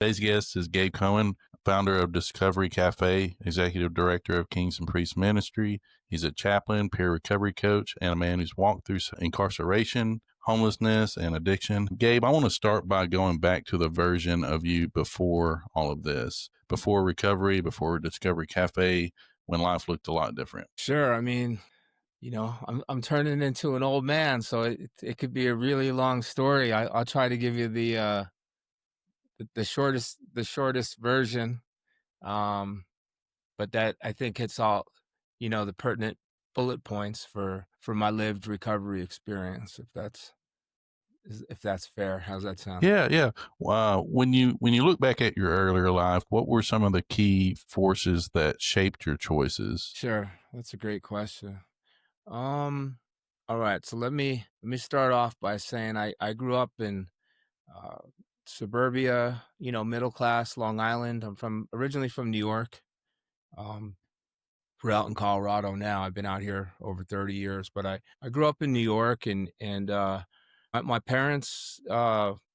Today's guest is Gabe Cohen, founder of Discovery Cafe, executive director of Kings and Priests Ministry. He's a chaplain, peer recovery coach, and a man who's walked through incarceration, homelessness, and addiction. Gabe, I want to start by going back to the version of you before all of this, before recovery, before Discovery Cafe, when life looked a lot different. Sure. I mean, I'm turning into an old man, so it could be a really long story. I'll try to give you the shortest version. Um, but that I think hits all, the pertinent bullet points for my lived recovery experience. If that's fair, how's that sound? Yeah, yeah. When you look back at your earlier life, what were some of the key forces that shaped your choices? Sure, that's a great question. Um, all right, so let me start off by saying I grew up in uh, suburbia, middle class Long Island. I'm originally from New York. Um, we're out in Colorado now. I've been out here over 30 years, but I grew up in New York, and my parents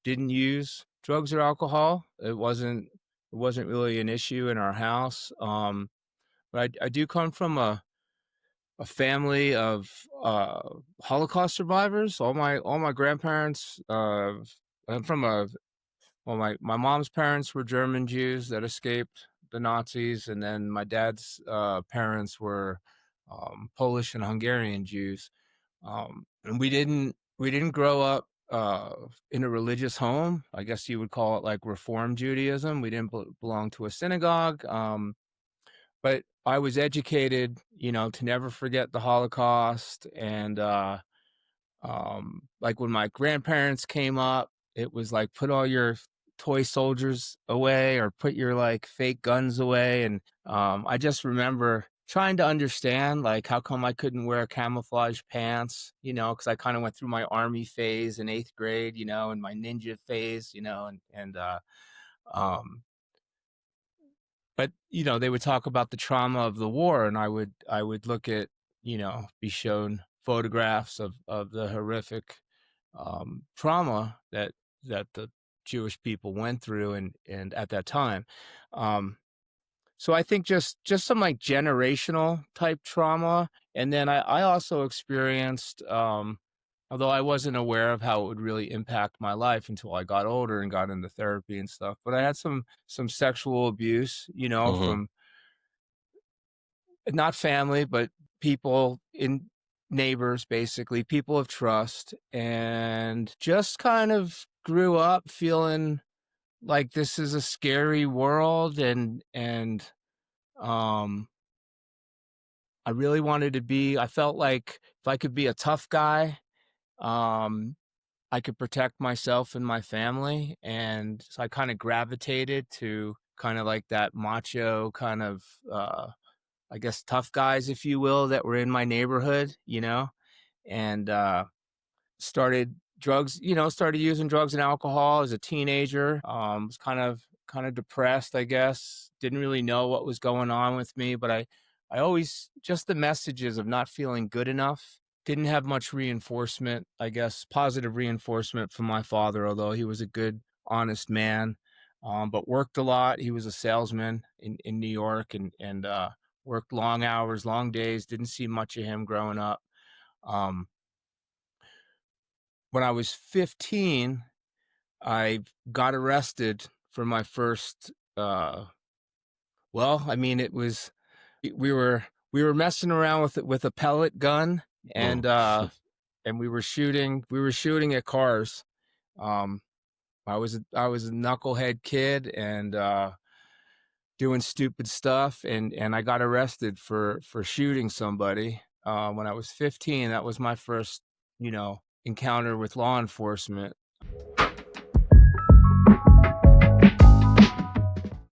didn't use drugs or alcohol. It wasn't really an issue in our house. But I do come from a family of Holocaust survivors. All my grandparents. I'm from a Well, my mom's parents were German Jews that escaped the Nazis, and then my dad's parents were Polish and Hungarian Jews. And we didn't grow up in a religious home. I guess you would call it like Reform Judaism. We didn't belong to a synagogue, but I was educated, to never forget the Holocaust. And like when my grandparents came up, it was like put all your toy soldiers away or put your like fake guns away. And I just remember trying to understand like how come I couldn't wear camouflage pants, because I kind of went through my army phase in 8th grade, and my ninja phase, um, but they would talk about the trauma of the war, and I would look at, be shown photographs of the horrific trauma that the Jewish people went through, and at that time. Um, so I think just some like generational type trauma, and then I also experienced, although I wasn't aware of how it would really impact my life until I got older and got into therapy and stuff. But I had some sexual abuse, Hmm. from not family, but people in neighbors, basically, people of trust, and just kind of grew up feeling like this is a scary world, and um I really wanted to be I felt like if I could be a tough guy, um I could protect myself and my family, and so I kind of gravitated to kind of like that macho kind of I guess tough guys, if you will, that were in my neighborhood, and started using drugs and alcohol as a teenager. Was kind of depressed, I guess. Didn't really know what was going on with me, but I always just the messages of not feeling good enough. Didn't have much reinforcement, I guess, positive reinforcement from my father, although he was a good, honest man. But worked a lot. He was a salesman in New York, and worked long hours, long days. Didn't see much of him growing up. Um, when I was 15, I got arrested for my first well, I mean, it was we were messing around with a pellet gun, and we were shooting at cars. Um I was a knucklehead kid, and doing stupid stuff, and I got arrested for shooting somebody when I was 15. That was my first, encounter with law enforcement.